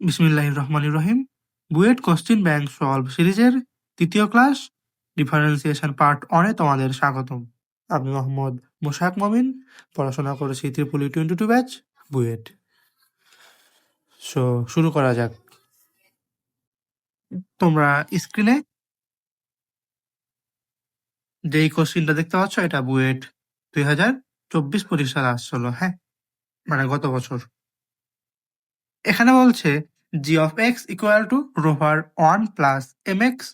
বিসমিল্লাহির রহমানির রহিম। BUET question bank solve সিরিজের তৃতীয় ক্লাস ডিফারেন্সিয়েশন পার্ট 1 তোমাদের স্বাগতম। আমি মোহাম্মদ মোশাক মমিন, পড়াশোনা করেছি ত্রিপুলি 22 ব্যাচ বুয়েট। শুরু করা যাক। তোমরা স্ক্রিনে যেই কোশ্চেনটা দেখতে পাচ্ছ এটা বুয়েট 2024-25 সালে আসছিল, হ্যাঁ, মানে গত বছর। এখানে বলছে g of x equal to √1 plus m x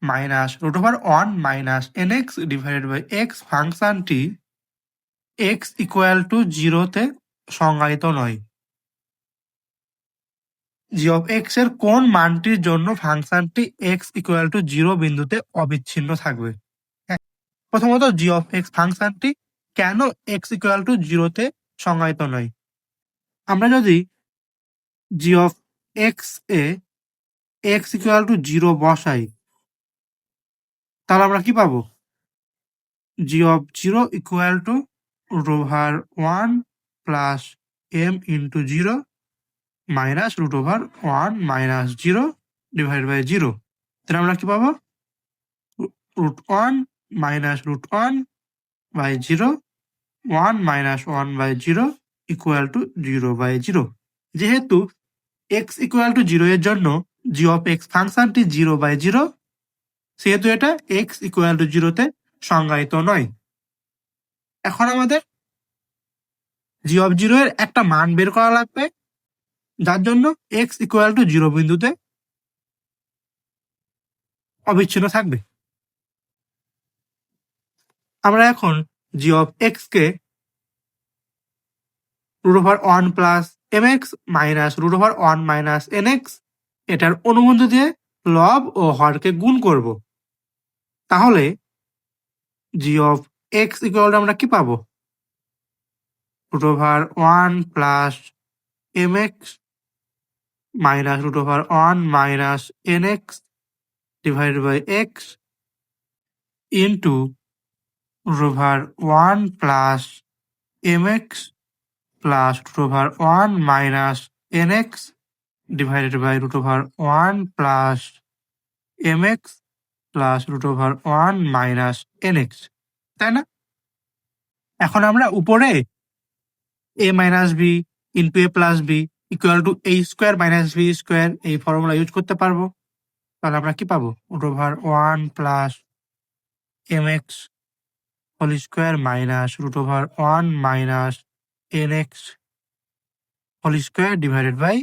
minus √1 minus n x divided by x ফাংশনটি এক্স ইকুয়াল টু 0-তে সংজ্ঞায়িত নয়। জি অফ এক্স এর কোন মানটির জন্য ফাংশনটি এক্স ইকুয়াল টু 0 বিন্দুতে অবিচ্ছিন্ন থাকবে? হ্যাঁ, প্রথমত জি অফ এক্স ফাংশনটি কেন এক্স ইকুয়াল টু 0-তে সংজ্ঞায়িত নয়? আমরা যদি জি অফ এক্স এ এক্স ইকুয়াল টু 0 বসাই, তাহলে আমরা কি পাবো? G of 0 equal to √1 plus m into 0 minus √1 minus 0 divide by 0। তাহলে আমরা কি পাবো? √1 minus √1 by 0 1 minus 1 by 0 equal to 0 by 0। যেহেতু x ইকুয়াল টু 0 এর জন্য জি অফ এক্স ফাংশনটি 0 বাই 0, সেহেতু এটা x ইকুয়াল টু 0-তে সংজ্ঞায়িত নয়। এখন আমাদের জি অফ 0 এর একটা মান বের করা লাগবে, যার জন্য এক্স ইকুয়াল টু 0 বিন্দুতে অবিচ্ছিন্ন থাকবে। আমরা এখন জি অফ এক্স কে √1 plus m x minus √1 minus n x এটার অনুবন্ধ দিয়ে লব ও হরকে গুণ করব। তাহলে g of x equal to আমরা কি পাবো? √1 plus m x minus √1 minus n x divided by x into √1 plus m x plus √1 minus n x divided by √1 plus m x plus √1 minus n x, তাই না? এখন আমরা উপরে a minus b into a plus b equal to a square minus b square এই formula use করতে পারবো। তাহলে আমরা কি পাবো? √1 plus m x whole square minus √1 minus n x whole square divided by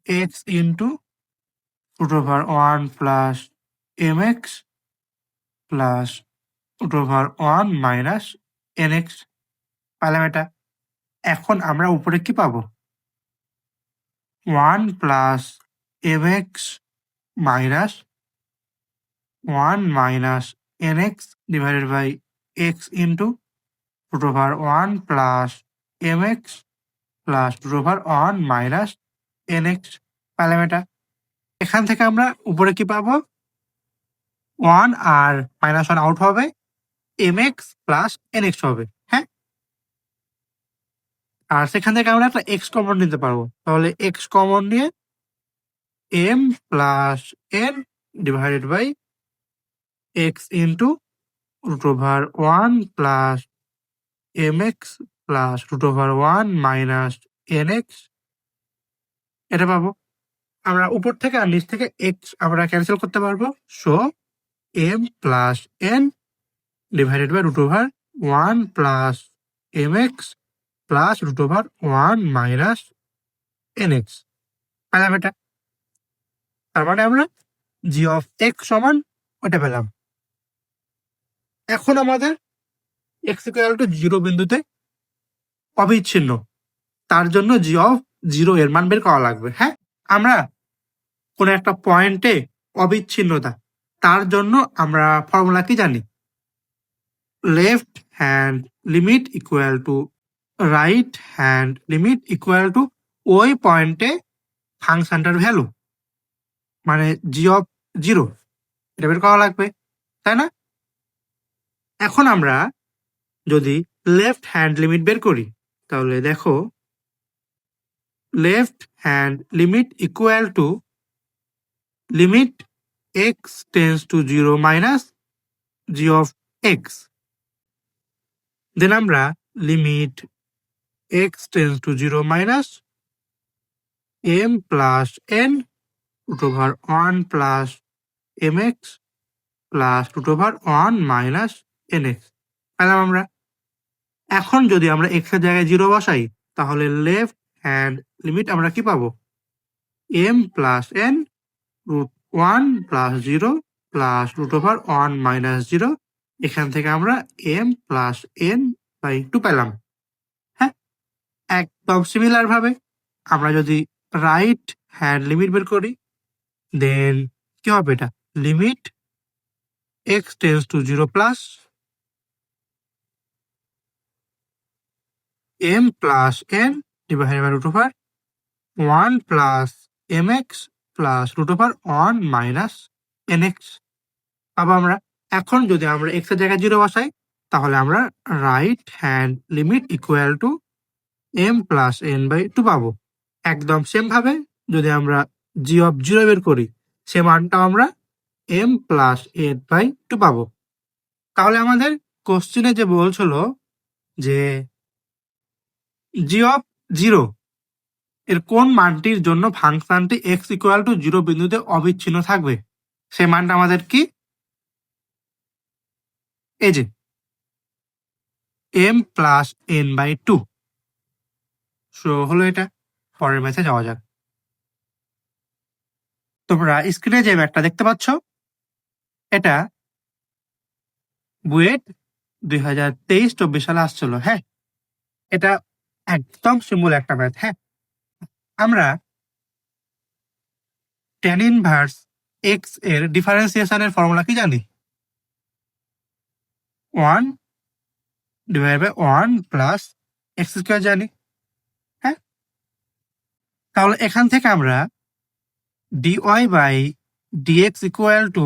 x into √1 plus m x plus √1 minus n x. পাইলাম এটা। এখন আমরা উপরে কি পাবো? 1 plus m x minus 1 minus n x divided by x into √1 plus m x plus √1 minus n x. পাইলাম এটা। এখান থেকে আমরা উপরে কি পাবো? 1 আর -1 আউট হবে, m x plus n x হবে, হ্যাঁ। আর সেখান থেকে আমরা একটা এক্স কমন নিতে পারবো। তাহলে এক্স কমন নিয়ে m plus n divided by x into √1 plus m x plus √1 minus n x এটা পাবো। আমরা উপর থেকে আর নিচ থেকে এক্স আমরা ক্যান্সেল করতে পারবো। So m plus n divided by √1 plus m x plus √1 minus n x. পেলাম এটা। তার মানে আমরা জি অফ এক্স সমান ওটা পেলাম। এখন আমাদের এক্স ইকুয়াল টু 0 বিন্দুতে অবিচ্ছিন্ন, তার জন্য জি অফ 0 এর মান বের করা লাগবে, হ্যাঁ। আমরা কোন একটা পয়েন্টে অবিচ্ছিন্নতা, তার জন্য আমরা ফর্মুলা কি জানি? Left hand limit equal to right hand limit equal to ওই পয়েন্টে ফাংশনটার ভ্যালু, মানে জি অফ 0 এটা বের করা লাগবে, তাই না? এখন আমরা যদি লেফট হ্যান্ড লিমিট বের করি, তাহলে দেখো left hand limit equal to limit x tends to 0 minus g of x. Then আমরা limit x tends to 0 minus m plus n root over 1 plus mx plus root over 1 minus nx পেলাম আমরা। এখন যদি আমরা x এর জায়গায় 0 বসাই তাহলে লেফট হ্যান্ড লিমিট আমরা কি পাবো, m plus n root 1 plus 0 plus root over 1 minus 0, এখান থেকে আমরা m plus n by 2 পেলাম। হ্যাঁ, একদম সিমিলার ভাবে আমরা যদি রাইট হ্যান্ড লিমিট বের করি দেন কি হবে, এটা limit x tends to 0 plus m plus n divided by root over 1 plus mx plus root over 1 minus nx পাবো আমরা। এখন যদি আমরা x এর জায়গায় 0 বসাই তাহলে আমরা right hand limit equal to m plus n by 2 পাবো। একদম সেম ভাবে যদি আমরা g of 0 বের করি সে মানটাও আমরা m plus n by 2 পাবো। তাহলে আমাদের কোশ্চেনে যে বলছিল যে g of 0 এর কোন মানটির জন্য ফাংশনটি x ইকুয়াল টু 0 বিন্দুতে অবিচ্ছিন্ন থাকবে, সে মানটা আমাদের কি, এই যে m plus n by 2। So হলো এটা। পরের ম্যাথে যাওয়া যাক। তোমরা স্ক্রিনে যে ম্যাথটা দেখতে পাচ্ছ এটা বুয়েট 2023-24 সালে আসছিল। হ্যাঁ, এটা একদম সিম্পল একটা ম্যাথ। হ্যাঁ, আমরা tan ইনভার্স x এর ডিফারেন্সিয়েশনের ফর্মুলা কি জানি, 1 divide by 1 plus x square জানি। হ্যাঁ, তাহলে এখান থেকে আমরা dy by dx equal to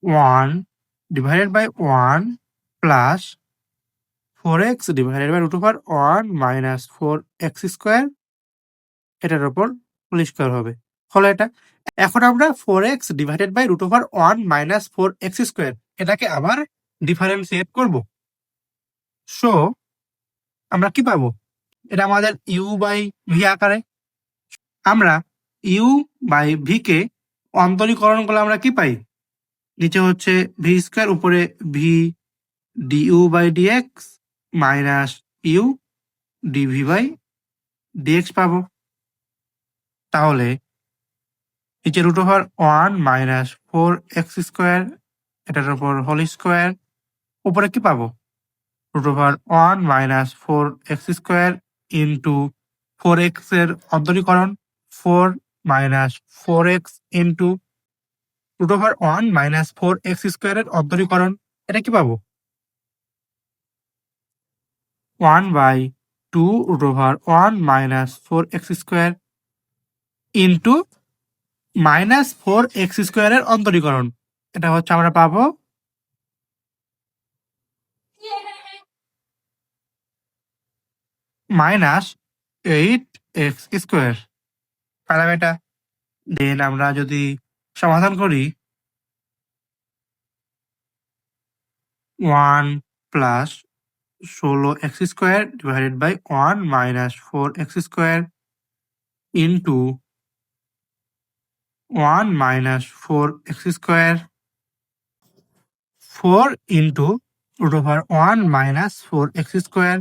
1 divided by 1 plus 4x divided by root over 1 minus 4x square এটার উপর হোল স্কয়ার হবে। হলো এটা। এখন আমরা 4x divided by root over 1 minus 4x square এটাকে আবার ডিফারেন্সিয়েট করব। সো আমরা কি পাবো, এটা আমাদের u বাই v আকারে। আমরা u বাই v কে অন্তরীকরণ করলে আমরা কি পাই, নিচে হচ্ছে v স্কয়ার উপরে v du by dx minus u dv by dx পাবো। তাহলে নিচে root over 1 minus 4x square এটার উপর হোল স্কয়ার, উপরে কি পাবো, root over 1 minus 4x square into 4x এর অন্তরীকরণ 4 minus 4x into root over 1 minus 4x স্কয়ারের অন্তরীকরণ, এটা কি পাবো, 1 by 2 root over 1 minus 4x square into minus 4x স্কয়ারের অন্তরীকরণ, এটা হচ্ছে আমরা পাবো মাইনাস 8x স্কয়ার। পেলাম এটা। দেন আমরা যদি সমাধান করি 1 plus 16x square divided by 1 minus 4x square into 1 minus 4x square 4 into root over 1 minus 4x square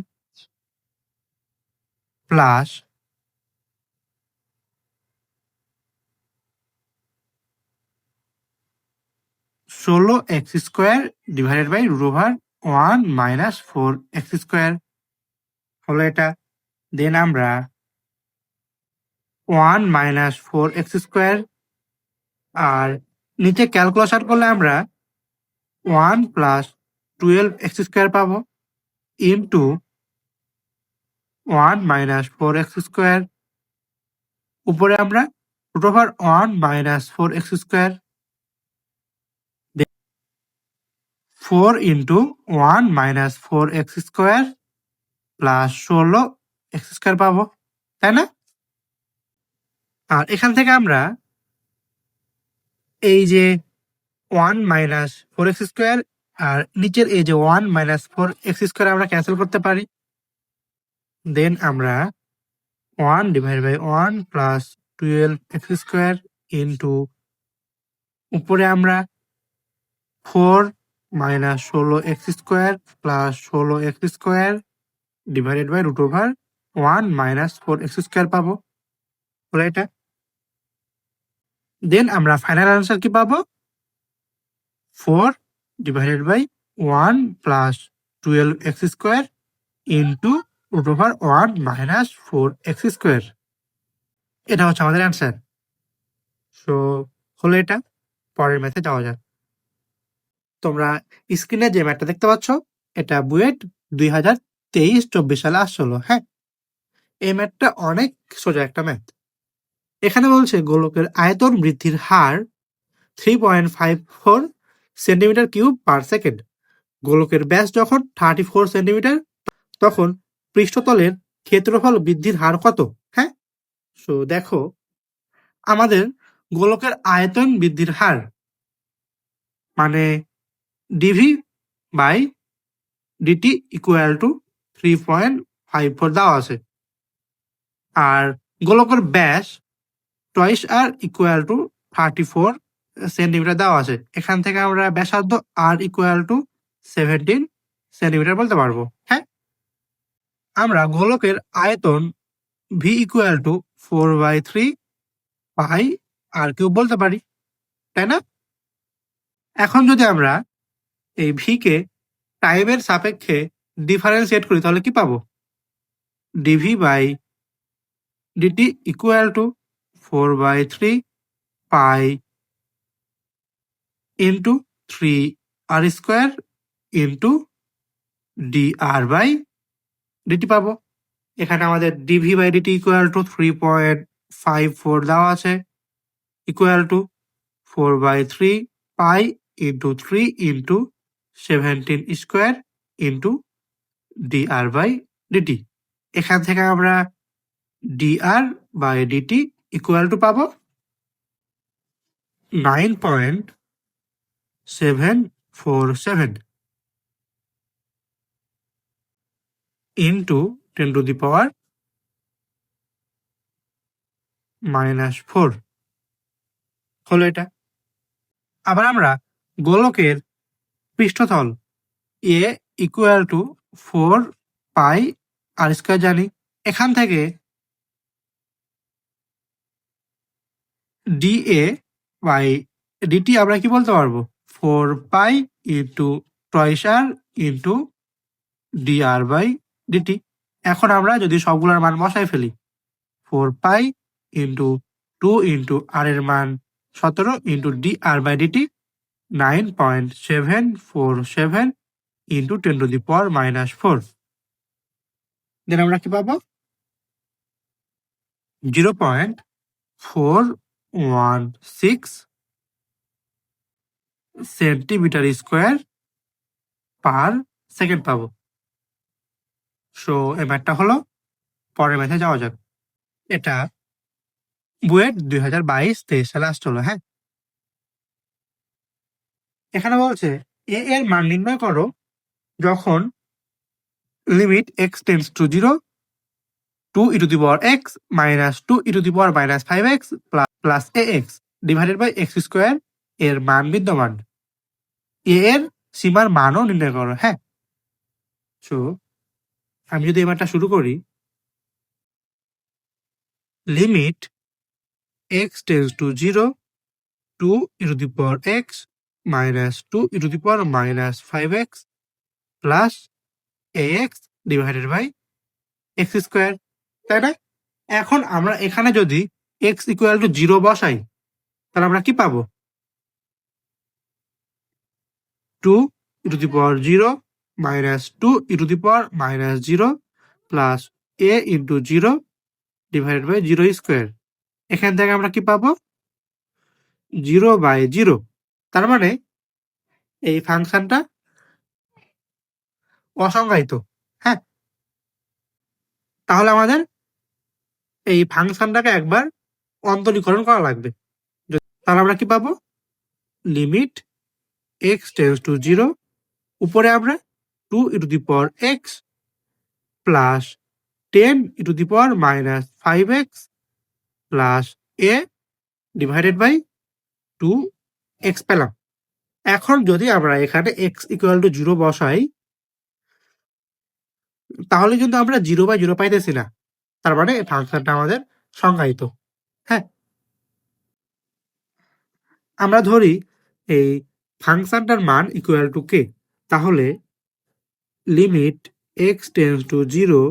plus 16x square divided by root over 1 minus 4x square হলো এটা। Then আমরা 1 minus 4x square আর নিচে calculation করলে আমরা 1 plus 12x square পাবো into 1 minus 4x square, উপরে আমরা root over 1 minus 4x square 4 into 1 minus 4x square plus 16x square পাবো, তাই না? আর এখান থেকে আমরা এই যে 1 মাইনাস 4x স্কোয়ার আর নিচের এই যে 1 মাইনাস 4x স্কোয়ার আমরা ক্যান্সেল করতে পারি। দেন আমরা 1 divide by 1 plus 12x square into উপরে আমরা 4 minus 16x square plus 16x square divided by root over 1 minus 4x square পাবো। হলো এটা। দেন আমরা ফাইনাল আনসার কি পাবো? 4 divided by 1 plus 12x square into root over 1 minus 4x square. এটা হচ্ছে আমাদের অ্যান্সার। সো হলো এটা। পরের ম্যাথে যাওয়া যাক। তোমরা স্ক্রিনে যে ম্যাথটা দেখতে পাচ্ছ এটা বুয়েট 2023-24 সালে আসছিল। হ্যাঁ, এই ম্যাথটা অনেক সোজা একটা ম্যাথ। এখানে বলছে গোলকের আয়তন বৃদ্ধির হার 3.54 সেন্টিমিটার কিউব পার সেকেন্ড। গোলকের ব্যাস যখন 34 সেন্টিমিটার তখন পৃষ্ঠতলের ক্ষেত্রফল বৃদ্ধির হার কত? হ্যাঁ, সো দেখো আমাদের গোলকের আয়তন বৃদ্ধির হার মানে dv by dt equal to 3.54 দেওয়া আছে। আর গোলকের ব্যাস twice r equal to 34 centimetre দেওয়া আছে। এখান থেকে আমরা ব্যাসার্ধ আর ইকুয়াল টু 17 সেন্টিমিটার বলতে পারবো। হ্যাঁ, আমরা গোলকের আয়তন v equal to 4/3 pi r cube বলতে পারি, তাই না? এখন যদি আমরা এই ভি কে টাইমের সাপেক্ষে ডিফারেন্সিয়েট করি তাহলে কি পাবো? Dv by dt equal to 4/3 pi into 3r square into dr by dt পাবো। এখানে আমাদের dv by dt equal to 3.54 দেওয়া আছে equal to 4/3 pi into 3 into 17 square into dr by dt. এখান থেকে আমরা dr by dt equal to পাবো 9.747 into 10 to the power -4 হলো এটা। আবার আমরা গোলকের পৃষ্ঠতল A equal to 4 pi r square জানি। এখান থেকে ডিএ বাই ডিটি আমরা কি বলতে পারবো? 4 pi into twice r into DR by dt. এখন আমরা যদি সবগুলোর মান বসাই ফেলি 4 পাই ইন্টু 2 ইন্টু আর এর মান 17 into DR by d t 9.747 into 10 to the power -4। Then আমরা কি পাবো? 0.416 সেন্টিমিটার স্কোয়ার পার সেকেন্ড পাবো। সো এই ম্যাথটা হলো। পরের ম্যাথে যাওয়া যাক। এটা বুয়েট 2022-23 সালে আসছিল। হ্যাঁ, এখানে বলছে এ এর মান নির্ণয় করো যখন limit x tends to 0 2 e to the power x minus 2 e to the power -5x plus ax divided by x square এর মান বিদ্যমান। এ এর সীমার মানও নির্ণয় করো। হ্যাঁ, সো আমি যদি এবারটা শুরু করি, limit x tends to 0 2 e to the power x minus 2 e to the power -5x plus ax divided by x square, তাই না? এখন আমরা এখানে যদি x ইকুয়াল টু 0 বসাই তাহলে আমরা কি পাবো? 2 e to the power 0 minus 2 e to the power -0 plus a into 0 divided by 0 square. এখান থেকে আমরা কি পাবো? 0/0। তার মানে এই ফাংশনটা অসংজ্ঞায়িত। হ্যাঁ, তাহলে আমাদের এই ফাংশনটাকে একবার অন্তরীকরণ করা লাগবে। তাহলে আমরা কি পাবো? লিমিট এক্স টেন্ডস টু 0, উপরে আমরা 2 e to the power x plus 10 e to the power minus 5x plus a divided by 2x পেলাম। এখন যদি আমরা এখানে x ইকুয়াল টু 0 বসাই, তাহলে কিন্তু আমরা 0/0 পাইতেছি না। তার মানে এই ফাংশনটা আমাদের সংজ্ঞায়িত। হ্যাঁ, আমরা ধরি এই ফাংশনটার মান ইকুয়াল টু কে, তাহলে limit x tends to 0,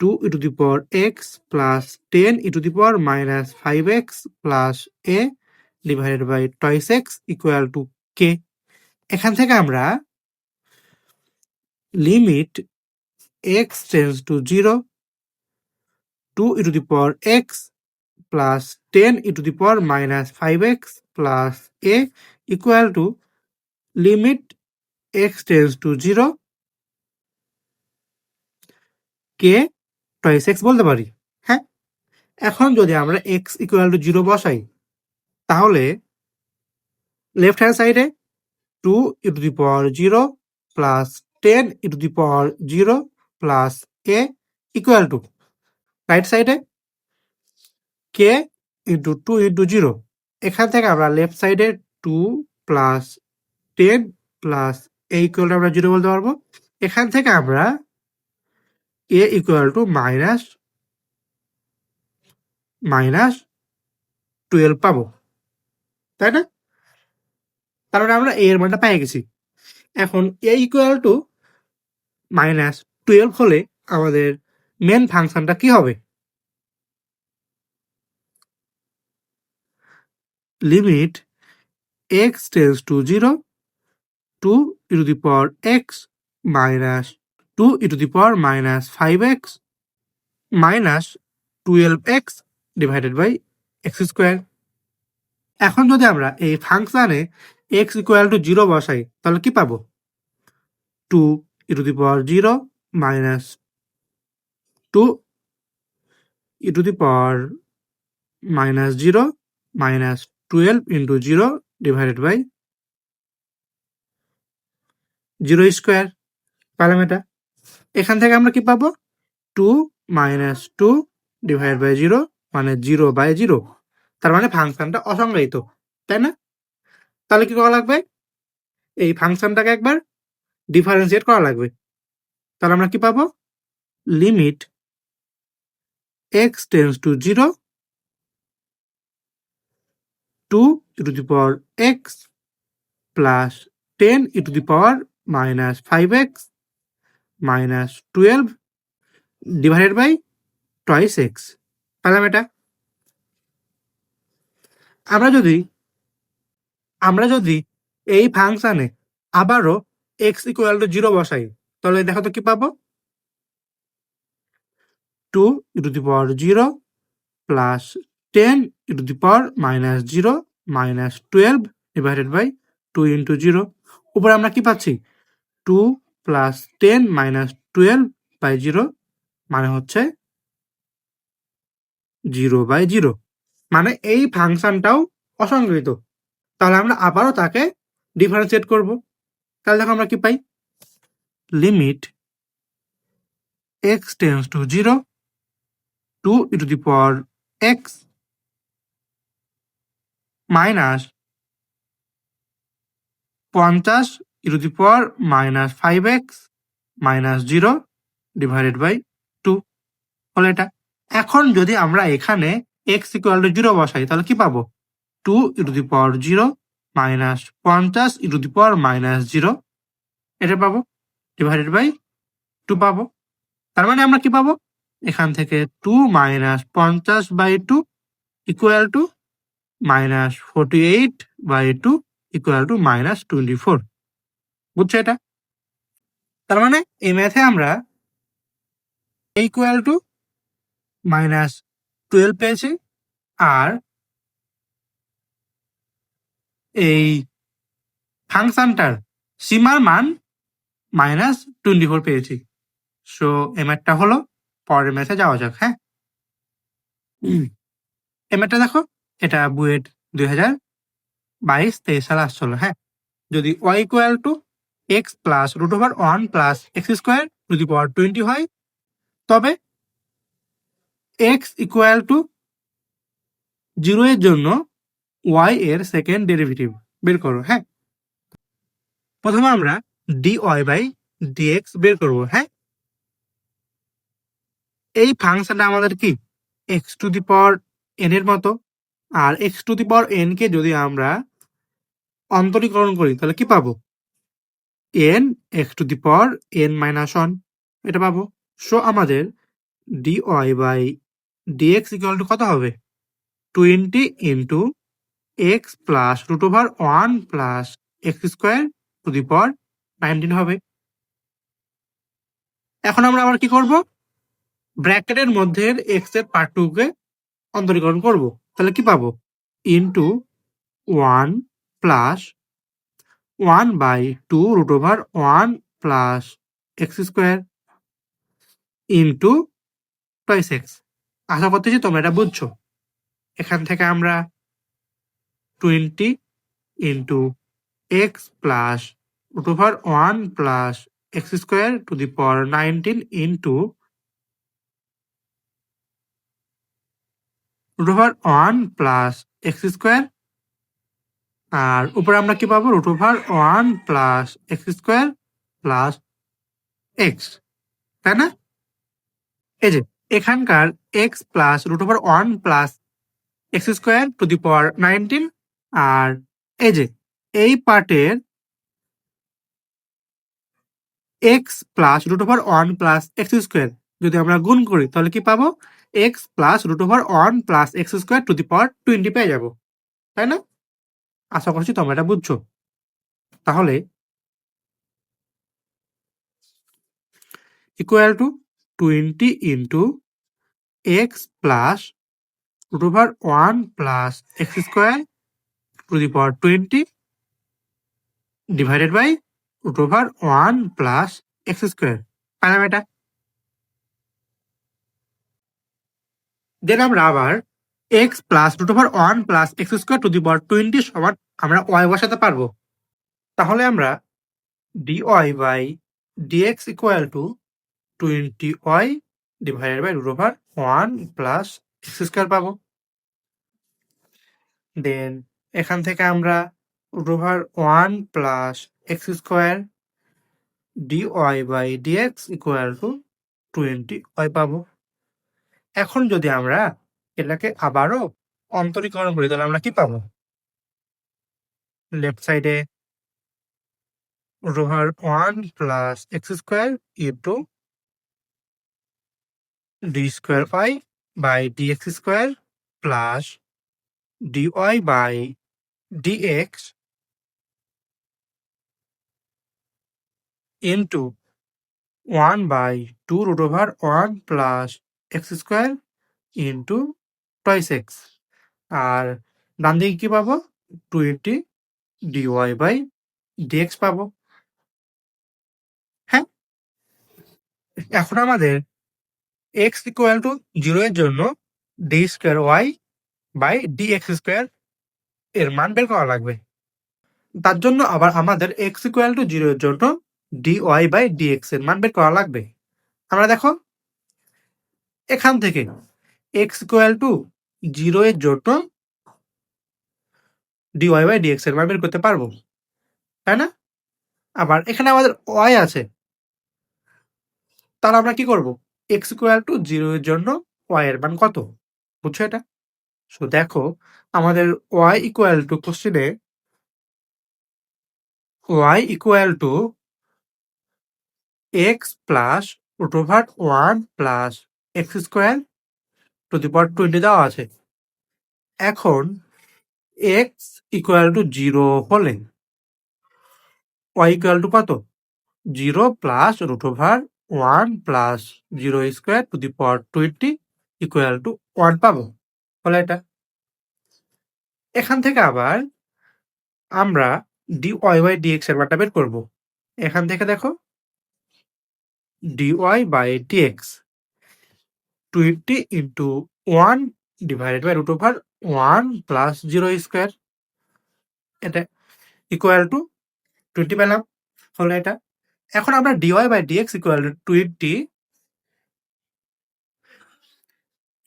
2 e to the power x plus 10 e to the power minus 5x plus a divided by twice x equal to কে। এখান থেকে আমরা limit x tends to 0, 2 e to the power x plus 10 e to the power minus 5x plus a equal to limit x tends to 0 কে twice x বলতে পারি। হ্যাঁ, এখন যদি আমরা এক্স ইকুয়াল টু 0 বসাই, তাহলে লেফট হ্যান্ড সাইডে 2 e to the power 0 plus 10 e to the power 0 plus a equal to right সাইডে কে ইন্টু 2 ইন্টু 0। এখান থেকে আমরা লেফট সাইডে 2 plus 10 plus a equal to আমরা 0 বলতে পারবো। এখান থেকে আমরা a ইকুয়াল টু মাইনাস 12 পাবো, তাই না? তার মানে আমরা a এর মানটা পেয়ে গেছি। এখন a ইকুয়াল টু -12 হলে আমাদের মেন ফাংশনটা কি হবে? Limit x tends to 0, 2 e to the power x minus 2 e to the power minus 5x minus 12x divided by x square. এখন যদি আমরা এই ফাংশনে x ইকুয়াল টু 0 বসাই, তাহলে কি পাবো? 2 e to the power 0 minus 2 e to the power minus 0 minus 12 into 0 divided by 0 square পেলাম এটা। এখান থেকে আমরা কি পাবো? 2 মাইনাস 2 ডিভাইড বাই 0 মানে 0/0। তার মানে ফাংশনটা অসংজ্ঞায়িত, তাই না? তাহলে কি করা লাগবে? এই ফাংশনটাকে একবার ডিফারেন্সিয়েট করা লাগবে। তাহলে আমরা কি পাবো? Limit x tends to 0, 2 e to the power x plus 10 e to the power minus 5x minus 12 divided by twice x পেলাম এটা। আমরা যদি এই ফাংশনে আবারও x ইকুয়াল টু 0 বসাই, তাহলে দেখো তো কি পাবো? 2 e to the power 0 plus 10 e to the power minus 0 minus 12 divided by 2 into 0। উপরে আমরা কি পাচ্ছি? 2 প্লাস 10 মাইনাস 12/0 মানে হচ্ছে 0/0। মানে এই ফাংশনটাও অসংজ্ঞায়িত। তাহলে আমরা আবারও তাকে ডিফারেন্সিয়েট করব। তাহলে দেখো আমরা কি পাই? Limit x tends to 0, 2 e to the power x minus 50 e to the power minus 5x minus 0 divided by 2 হলো এটা। এখন যদি আমরা এখানে x ইকুয়াল টু 0 বসাই, তাহলে কি পাবো? 2 e to the power 0 minus 50 e to the power minus 0 এটা পাবো ডিভাইডেড বাই 2 পাবো। তার মানে আমরা কি পাবো? এখান থেকে 2 minus 50/2 equal to minus 48/2 equal to minus 24। বুঝছো এটা? তার মানে এই ম্যাথে আমরা ইকুয়াল টু মাইনাস 12 পেয়েছি, আর এই ফাংশনটার সীমার মান মাইনাস 24 পেয়েছি। সো এই ম্যাথটা হলো। পরের ম্যাথে যাওয়া যাক। হ্যাঁ, এমএটা দেখো, এটা বুয়েট 2022-23 সালে আসছিল। হ্যাঁ, যদি y equal to x plus root over 1 plus x square to the power 20 হয়, তবে এক্স ইকুয়াল টু 0 এর জন্য y এর সেকেন্ড ডেরিভেটিভ বের করো। হ্যাঁ, প্রথমে আমরা dy বাই dx বের করব। হ্যাঁ, এই ফাংশনটা আমাদের কি x to the power n এর মতো, আর x to the power n কে যদি আমরা অন্তরীকরণ করি তাহলে কি পাবো? N x to the power n minus one, এটা পাবো। সো আমাদের dy by dx equal to কত হবে? 20 into x plus root over 1 plus x square to the power 19 হবে। এখন আমরা আবার কি করব? ব্র্যাকেটের মধ্যে এক্স এর পার্ট 2 কে অন্তরীকরণ করব। তাহলে কি পাবো? Into 1 plus 1 by 2 root over 1 plus x square into twice x. আশা করতেছি তোমরা এটা বুঝছো। এখান থেকে আমরা 20 into x plus root over 1 plus x square to the power 19 into root over 1 plus x square, আর উপরে আমরা কি পাবো? Root over 1 plus x square plus x, তাই না? এই যে এখানকার x plus root over 1 plus x square to the power 19, আর এই যে এই পার্টের x plus root over 1 plus x square যদি আমরা গুণ করি তাহলে কি পাবো? X plus root over 1 plus x square to the power 20 পেয়ে যাবো, তাই না? আশা করছি তোমরা এটা বুঝছো। তাহলে equal to 20 into x plus root over 1 plus x square to the power 20 divided by root over 1 plus x square. পাইলাম এটা? দেন আমরা আবার x plus root over 1 plus x square to the power 20 সমান আমরা y বসাতে পারবো। তাহলে আমরা dy by dx equal to 20y divided by root over 1 plus x square পাবো। দেন এখান থেকে আমরা root over 1 plus x square dy by dx equal to 20y পাবো। এখন যদি আমরা এটাকে আবারও অন্তরীকরণ করি তাহলে আমরা কি পাবো? লেফট সাইডে root over 1 plus x square into d square y by dx square plus dy by dx into 1 by 2 root over 1 plus x square into twice x, আর ডান দিকে কি পাবো? 20 dy বাই dx পাবো। হ্যাঁ, এখন আমাদের x ইকুয়াল টু 0 এর জন্য d square y by dx square এর মান বের করা লাগবে। তার জন্য আবার আমাদের x ইকুয়াল টু 0 এর জন্য dy বাই dx এর মান বের করা লাগবে। আমরা দেখো এখান থেকে x ইকুয়াল টু 0 এর জন্য dy বাই dx এর মান বের করতে পারবো, তাই না? আবার এখানে আমাদের y আছে, তাহলে আমরা কি করব? x ইকুয়াল টু 0 এর জন্য y এর মান কত? বুঝছো এটা? সো দেখো আমাদের y ইকুয়াল টু কোশ্চেনে y equal to x plus root over 1 plus x square to the power 20 দেওয়া আছে। এখন x ইকুয়াল টু 0 হলে y ইকুয়াল টু কত? 0 plus root over 1 plus 0 square to the power 20 equal to 1 পাবো। হলো এটা। এখান থেকে আবার আমরা dy বাই dx এর মানটা বের করবো। এখান থেকে দেখো dy by dx 20 into 1 divided by root over 1 plus 0 square, এটা ইকুয়াল টু 20 পেলাম, হলো এটা। এখন আমরা dy by dx equal to 20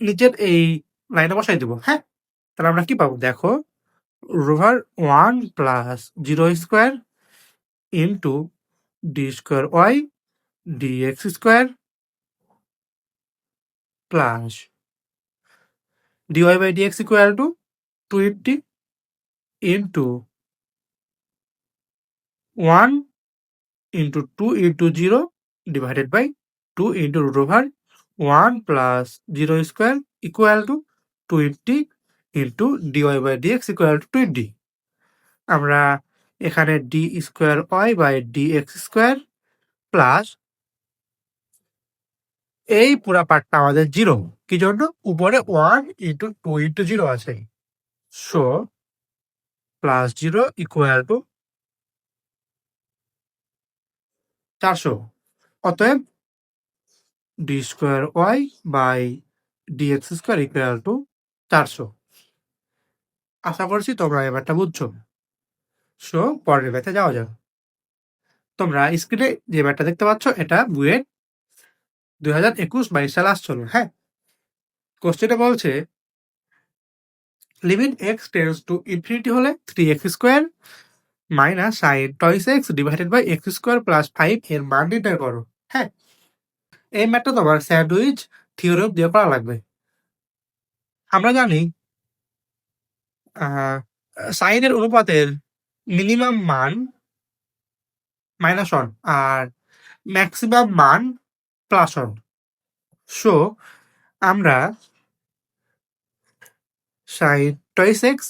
নিচের এই লাইনে বসাই দেবো। হ্যাঁ, তাহলে আমরা কি পাবো দেখো, root over 1 plus 0 square into d square y dx square plus dy by dx equal to 20 into 1 into 2 into 0 divided by 2 into root over 1 plus 0 square equal to 20 into dy by dx equal to 20। আমরা এখানে d square y by dx square plus এই পুরা পার্টটা আমাদের 0, কি জন্য, উপরে 1 into 2 into 0 আছে, সো প্লাস 0 ইকুয়াল টু 400। অতএব d square y by dx square equal to 400। আশা করছি তোমরা এবারটা বুঝছো। সো পরের ব্যাথে যাওয়া যাক। তোমরা স্ক্রিনে যে ব্যাটটা দেখতে পাচ্ছ এটা বুয়েট 2021-22 সালে আসছিল। হ্যাঁ, কোশ্চেনটা বলছে limit x tends to infinity হলে 3x square minus sine twice x divided by x square plus 5 এর মান নির্ণয় করো। হ্যাঁ, এই ম্যাথটা তোমার স্যান্ডউইচ থিওরেম দিয়ে করা লাগবে। আমরা জানি সাইনের অনুপাতের মিনিমাম মান -1 আর ম্যাক্সিমাম মান +1। সো আমরা সাইন টয়েস এক্স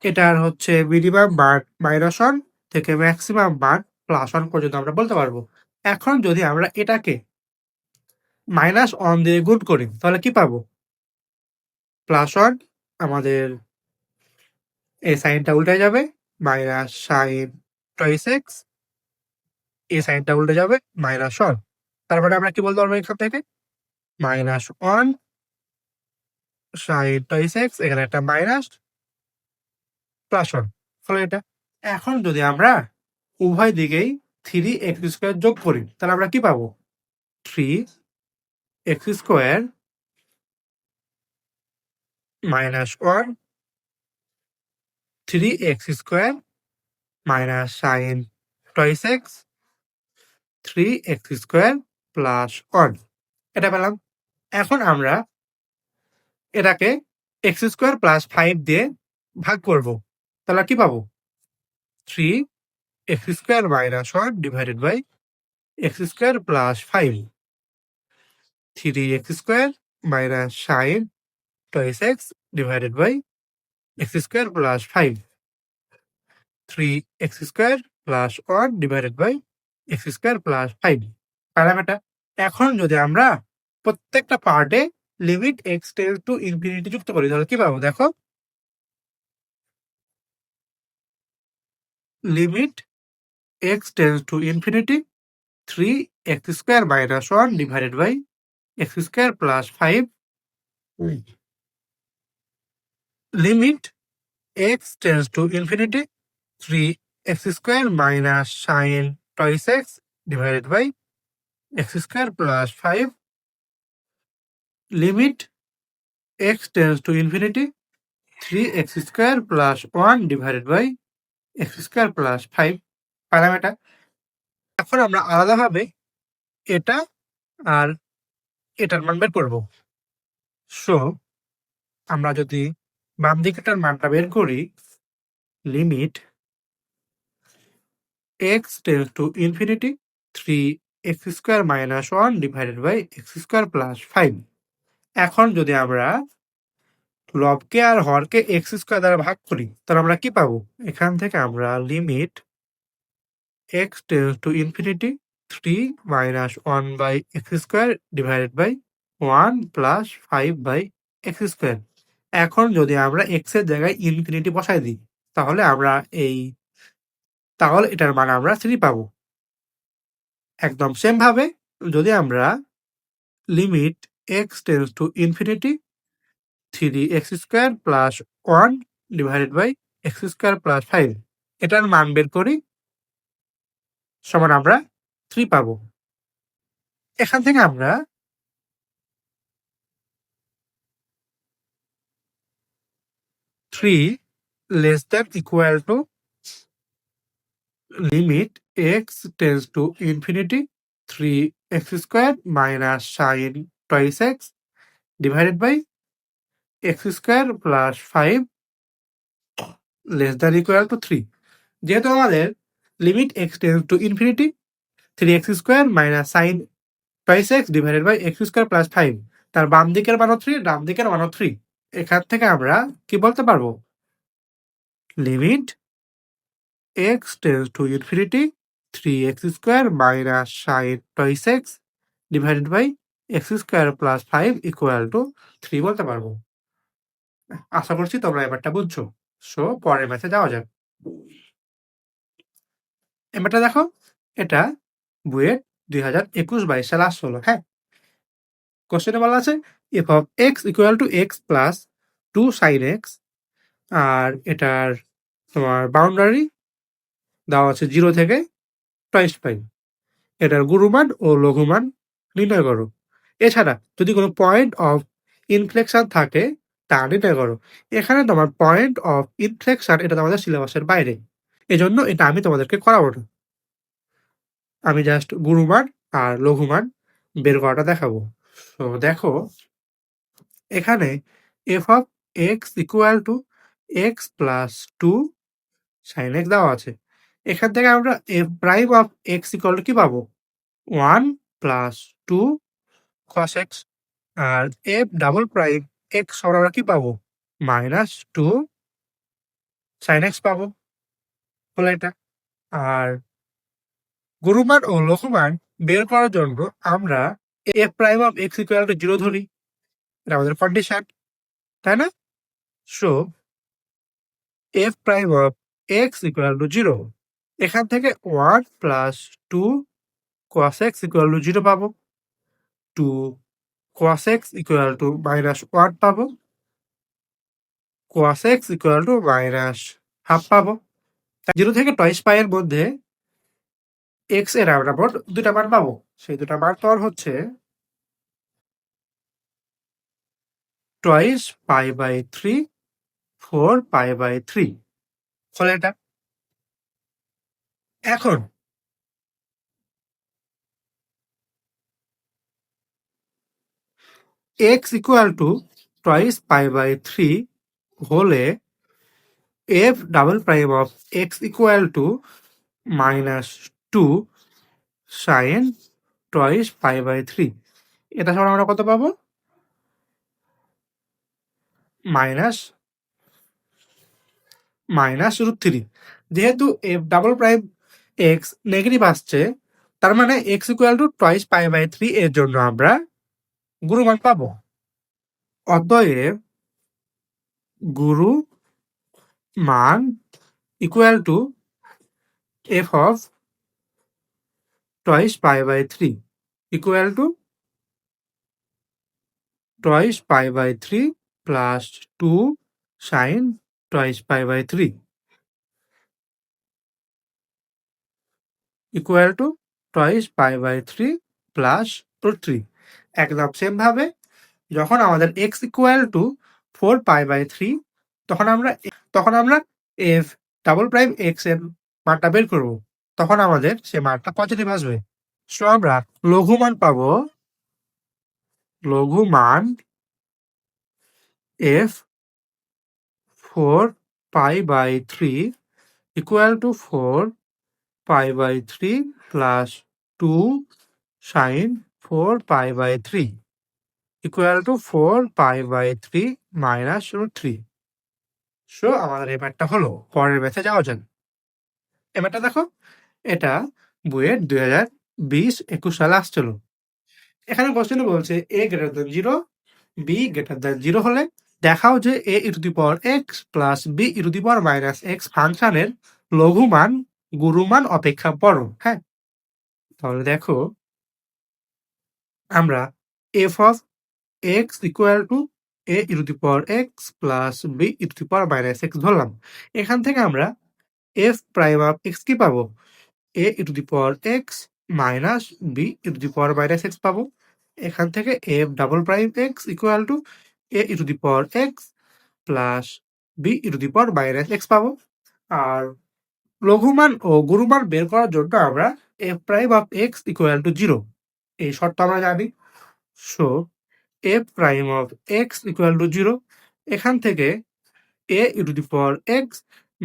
এটার হচ্ছে মিনিমাম মান -1 থেকে ম্যাক্সিমাম মান +1 পর্যন্ত আমরা বলতে পারবো। এখন যদি আমরা এটাকে -1 দিয়ে গুণ করি তাহলে কি পাবো, +1, আমাদের এই সাইনটা উল্টে যাবে, মাইনাস সাইন টয়েস এক্স, এই সাইনটা উল্টে যাবে, -1। তারপরে আমরা কি বলতে পারবো এখান থেকে, -1 সাইন টয়েস এক্স, এখানে একটা মাইনাস +1 হলো এটা। এখন যদি আমরা উভয় দিকেই 3x² যোগ করি তাহলে আমরা কি পাবো, 3x² -1 3x² minus sine twice x 3x² +1, এটা পেলাম। এখন আমরা এটাকে x² + 5 দিয়ে ভাগ করব, তাহলে কি পাবো, 3x² -1 divided by x² + 5, 3x² minus sine twice x divided by x² + 5, 3x² +1 divided by x² + 5 পেলাম এটা। এখন যদি আমরা প্রত্যেকটা পার্টে limit x tends to infinity যুক্ত করি তাহলে কি পাবো দেখো, limit x tends to infinity 3x² -1 divided by x² + 5, limit x tends to infinity 3x² minus sine twice x divided by x² + 5, limit x tends to infinity 3x² +1 divided by x² + 5 পেলাম এটা। এখন আমরা আলাদাভাবে এটা আর এটার মান বের করব। সো আমরা যদি বাম দিকেটার মানটা বের করি, limit x tends to infinity 3x² -1 divided by x² + 5। এখন যদি আমরা লবকে আর হরকে x² দ্বারা ভাগ করি তাহলে আমরা কি পাবো, এখান থেকে আমরা limit x tends to infinity 3 -1 by x² divided by 1 + 5 by x²। এখন যদি আমরা এক্স এর জায়গায় ইনফিনিটি বসাই দিই তাহলে এটার মান আমরা 3 পাবো। একদম সেম ভাবে যদি আমরা limit x tends to infinity 3x² plus 1 divided by x² plus 5 এটার মান বের করি সমান আমরা 3 পাবো। এখান থেকে আমরা 3 less than equal to limit x tends to infinity 3x² minus sin twice x divided by x² plus 5 less than equal to 3 যেহেতু আমাদের limit x tends to infinity 3x² minus sin twice x divided by x² plus 5 তার বাম দিকের মানও 3 ডান দিকের মানও 3 এখান থেকে আমরা কি বলতে পারবো limit x tends to infinity 3x² minus sin twice x divided by x² plus 5 equal to 3 বলতে পারবো। আশা করছি তোমরা এবারটা বুঝছো। সো পরের ম্যাথে যাওয়া যাক। এবারটা দেখো এটা বুয়েট 2021-22 সালে আসলো। হ্যাঁ, কোশ্চেনে বলা আছে f of x equal to x plus 2 sin x আর এটার তোমার বাউন্ডারি দেওয়া আছে 0 থেকে টয়েস পাই। এটার গুরুমান ও লঘুমান নির্ণয় করো। এছাড়া যদি কোনো পয়েন্ট অফ ইনফ্লেকশন থাকে তা নির্ণয় করো। এখানে তোমার পয়েন্ট অফ ইনফ্লেকশন এটা তোমাদের সিলেবাসের বাইরে, এজন্য এটা আমি তোমাদেরকে করাবো না। আমি জাস্ট গুরুমান আর লঘুমান বের করাটা দেখাবো। তো দেখো এখানে f of x equal to x plus 2 sin x দেওয়া আছে। এখান থেকে আমরা f prime of x equal to কি পাবো 1 plus 2 cos x আর f double prime x সমান আমরা কি পাবো minus 2 sin x পাবো। হলো এটা। আর গুরুমান ও লঘুমান বের করার জন্য আমরা f prime of x equal to 0 ধরি, এটা আমাদের কন্ডিশন, তাই না? So f prime of x equal to 0 এখান থেকে 1 plus 2 cos x equal to 0 পাবো, 2 cos x equal to minus 1 পাবো, cos x equal to minus half পাবো। 0 থেকে টয়েস পাই এর মধ্যে x এর আমরা মোট দুটা মান পাবো। সেই দুটা মান পাওয়ার হচ্ছে twice pi by 3 4 pi by 3 ফলে এটা। এখন x equal to twice pi by 3 হলে f double prime of x equal to minus 2 sin twice pi by 3 এটা সমান আমরা কত পাবো মাইনাস √3। যেহেতু f double prime x negative আসছে তার মানে x equal to twice pi by 3 এর জন্য আমরা গুরুমান পাবো। অতএব গুরু মান equal to f of twice pi by 3 equal to twice pi by 3 plus 2 sine twice pi by 3 equal to twice pi by 3 plus √3। একদম সেম ভাবে যখন আমাদের x equal to 4 pi by 3 তখন আমরা f ডাবল প্রাইম x এর মানটা বের করব, তখন আমাদের সে মানটা পজিটিভ আসবে। সো আমরা লঘুমান পাবো, লঘুমান f 4 pi by 3 equal to 4 pi by 3 plus 2 sine 4 pi by 3 equal to 4 pi by 3 minus √3। So আমাদের এই ম্যাথটা হলো। পরের ম্যাথে যাওয়া যাক। এই ম্যাথটা দেখো এটা বুয়েট 2020-21 সালে আসছিল। এখানে কোশ্চেনে বলছে a greater than 0 b greater than 0 হলে দেখাও যে a e to the power x plus b e to the power minus x ফাংশনের লঘুমান গুরুমান অপেক্ষা বড়। হ্যাঁ, তাহলে দেখো আমরা f of x equal to a e to the power x plus b e to the power minus x ধরলাম। এখান থেকে আমরা এফ প্রাইম অফ এক্স কি পাবো? A e to the power x minus b e to the power minus x পাবো। এখান থেকে f double prime x equal to a e to the power x plus b e to the power minus x পাবো। আর লঘুমান ও গুরুমান বের করার জন্য আমরা f prime of x equal to zero এই শর্ত আমরা জানি। So f prime of x equal to zero. এখান থেকে a e to the power x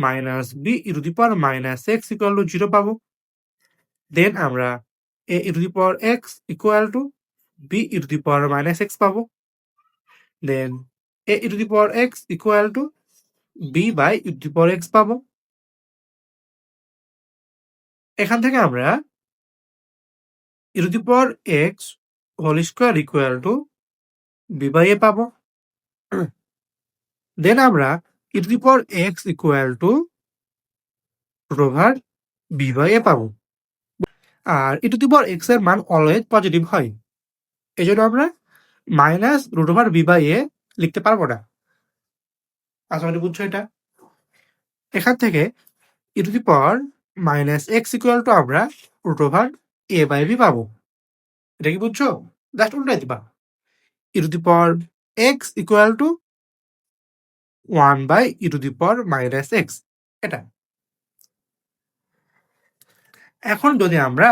minus b e to the power minus x equal to zero পাবো। Then আমরা a e to the power x equal to b e to the power minus x পাবো। Then a e to the power x equal to b by e to the power x পাবো। এখান থেকে আমরা e to the power x whole square equal to b by a পাবো। Then আমরা e to the power x equal to root over b by a পাবো। আর e to the power x এর মান অলওয়েজ পজিটিভ হয়, এই জন্য আমরা minus root over b by a লিখতে পারবো না। আশা করি বুঝছো এটা। এখান থেকে e to the power minus x equal to আমরা root over a by b পাবো। এটা কি বুঝছো? জাস্ট উল্টাই দিবা। E to the power x equal to 1 by e to the power minus x এটা। এখন যদি আমরা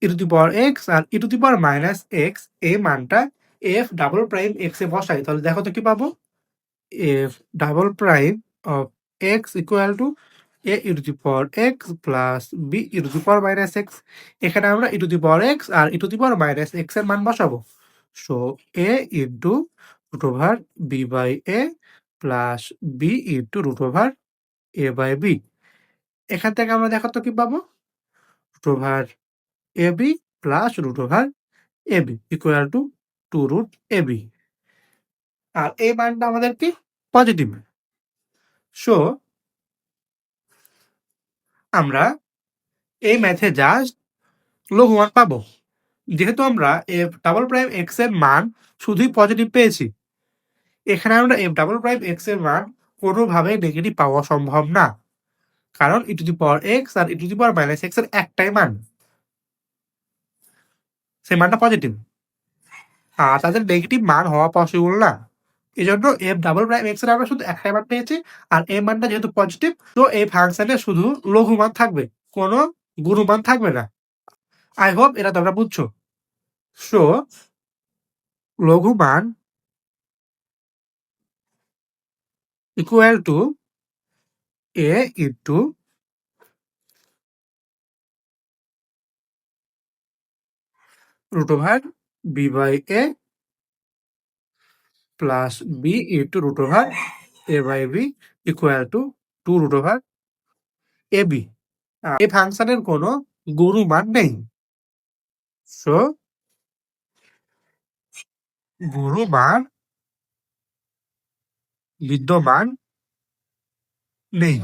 e to the power x আর e to the power minus x এই মানটা এফ ডাবল প্রাইম এক্স এ বসাই, তাহলে দেখো তো কি পাবো? F double prime of x equal to a e to the power x plus b e to the power minus x. এখানে আমরা e to the power x আর e to the power minus x এর মান বসাবো। So a into root over b by a plus b into root over a by b. এখান থেকে আমরা দেখো তো কি পাবো? Root over a b plus root over a b equal to 2 root a b. আর এই মানটা আমাদের কি পজিটিভ। সো আমরা এই ম্যাথে জাস্ট লঘুমান পাবো। যেহেতু আমরা এফ ডাবল প্রাইম এক্স এর মান শুধুই পজিটিভ পেয়েছি, এখানে আমরা এফ ডাবল প্রাইম এক্স এর মান কোনোভাবে নেগেটিভ পাওয়া সম্ভব না, কারণ e to the power x আর e to the power minus x এর একটাই মান, সেই মানটা পজিটিভ। আর তাদের নেগেটিভ মান হওয়া পসিবল না। এই জন্য এফ ডাবল প্রাইম এক্স এর আমরা শুধু একটাই মান পেয়েছি। আর এই মানটা যেহেতু পজিটিভ, তো এই ফাংশনে শুধু লঘু মান থাকবে, কোনো গুরু মান থাকবে না। আই হোপ এটা তোমরা বুঝছো। সো লঘু মান equal to a into root over b by a plus b into root over a by b equal to 2 root over a b. এই ফাংশনের কোনো গুরু মান নেই। সো গুরু মান বিদ্যমান নেই।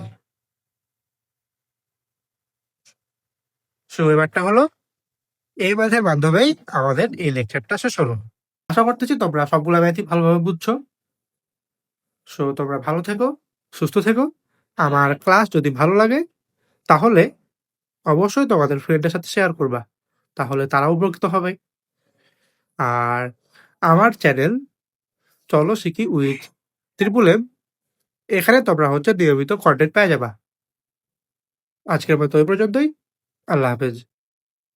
সো এবারটা হলো এই ম্যাথের মাধ্যমেই আমাদের এই লেকচারটা শেষ হলো। আশা করতেছি তোমরা সবগুলা ম্যাথই ভালোভাবে বুঝছো। সো তোমরা ভালো থেকো, সুস্থ থেকো। আমার ক্লাস যদি ভালো লাগে তাহলে অবশ্যই তোমাদের ফ্রেন্ডের সাথে শেয়ার করবা, তাহলে তারাও উপকৃত হবে। আর আমার চ্যানেল চলো শিখি উইথ ত্রিপুল এম, এখানে তোমরা নিয়মিত কন্টেন্ট পেয়ে যাবা। আজকের মতো এই পর্যন্তই। আল্লাহ হাফেজ।